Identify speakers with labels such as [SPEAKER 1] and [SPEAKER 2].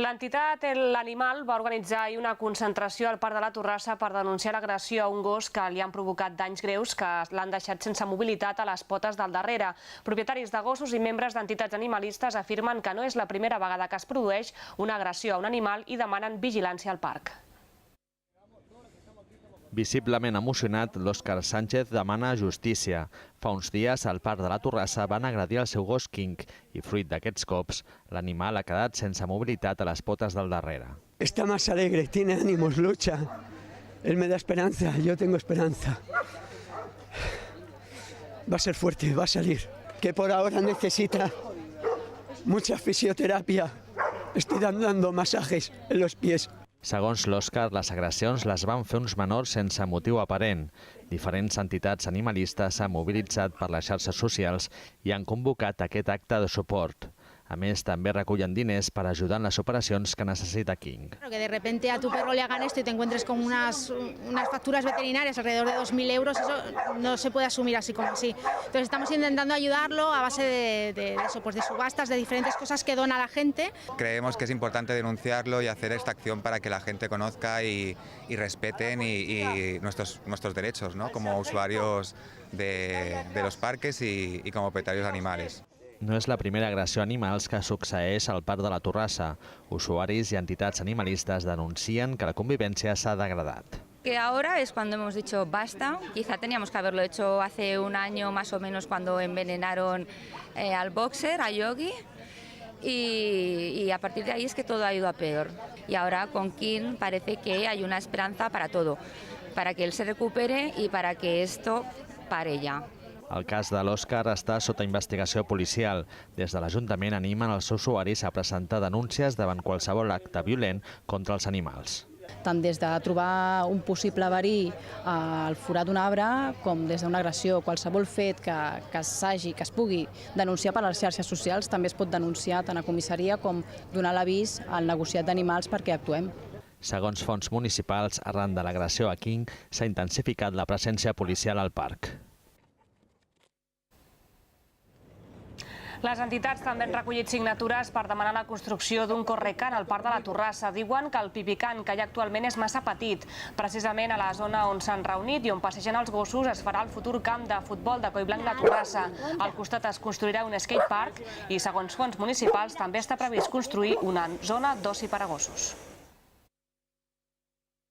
[SPEAKER 1] L'entitat L'Animal va organitzar ahir una concentració al Parc de la Torrassa per denunciar l'agressió a un gos que li han provocat danys greus que l'han deixat sense mobilitat a les potes del darrere. Propietaris de gossos i membres d'entitats animalistes afirmen que no és la primera vegada que es produeix una agressió a un animal i demanen vigilància al parc.
[SPEAKER 2] Visiblement emocionat, l'Òscar Sánchez demana justícia. Fa uns dies, al Parc de la Torrassa van agredir el seu gos King i, fruit d'aquests cops, l'animal ha quedat sense mobilitat a les potes del darrere.
[SPEAKER 3] Está más alegre, tiene ánimos, lucha. Él me da esperanza, yo tengo esperanza. Va a ser fuerte, va a salir. Que por ahora necesita mucha fisioterapia. Estoy dando masajes en los pies.
[SPEAKER 2] Segons l'Òscar, les agressions les van fer uns menors sense motiu aparent. Diferents entitats animalistes s'han mobilitzat per les xarxes socials i han convocat aquest acte de suport. A més, també recullen diners per ajudar en les operacions que necessita King.
[SPEAKER 4] Que de repente a tu perro le hagan esto y te encuentres con unas facturas veterinarias alrededor de 2.000 euros, eso no se puede asumir así como así. Entonces estamos intentando ayudarlo a base de eso, pues de subastas, de diferentes cosas que dona la gente.
[SPEAKER 5] Creemos que es importante denunciarlo y hacer esta acción para que la gente conozca y respeten y nuestros derechos, ¿no? Como usuarios de los parques y como propietarios de animales.
[SPEAKER 2] No és la primera agressió a animals que succeeix al Parc de la Torrassa. Usuaris i entitats animalistes denuncien que la convivència s'ha degradat.
[SPEAKER 6] Que ahora es cuando hemos dicho basta, quizá teníamos que haberlo hecho hace un año más o menos cuando envenenaron al boxer, a Yogi, y a partir de ahí es que todo ha ido a peor. Y ahora con King parece que hay una esperanza para todo, para que él se recupere y para que esto pare ya.
[SPEAKER 2] El cas de l'Òscar està sota investigació policial. Des de l'Ajuntament animen els usuaris a presentar denúncies davant qualsevol acte violent contra els animals.
[SPEAKER 7] Tant des de trobar un possible verí al forat d'un arbre com des d'una agressió. Qualsevol fet que es pugui denunciar per les xarxes socials també es pot denunciar tant a comissaria com donar l'avís al negociat d'animals perquè actuem.
[SPEAKER 2] Segons fonts municipals, arran de l'agressió a King, s'ha intensificat la presència policial al parc.
[SPEAKER 1] Les entitats també han recollit signatures per demanar la construcció d'un correcant al Parc de la Torrassa. Diuen que el pipicant que hi ha actualment és massa petit. Precisament a la zona on s'han reunit i on passegen els gossos es farà el futur camp de futbol de Collblanc de Torrassa. Al costat es construirà un skatepark i, segons fonts municipals, també està previst construir una zona d'oci per a gossos.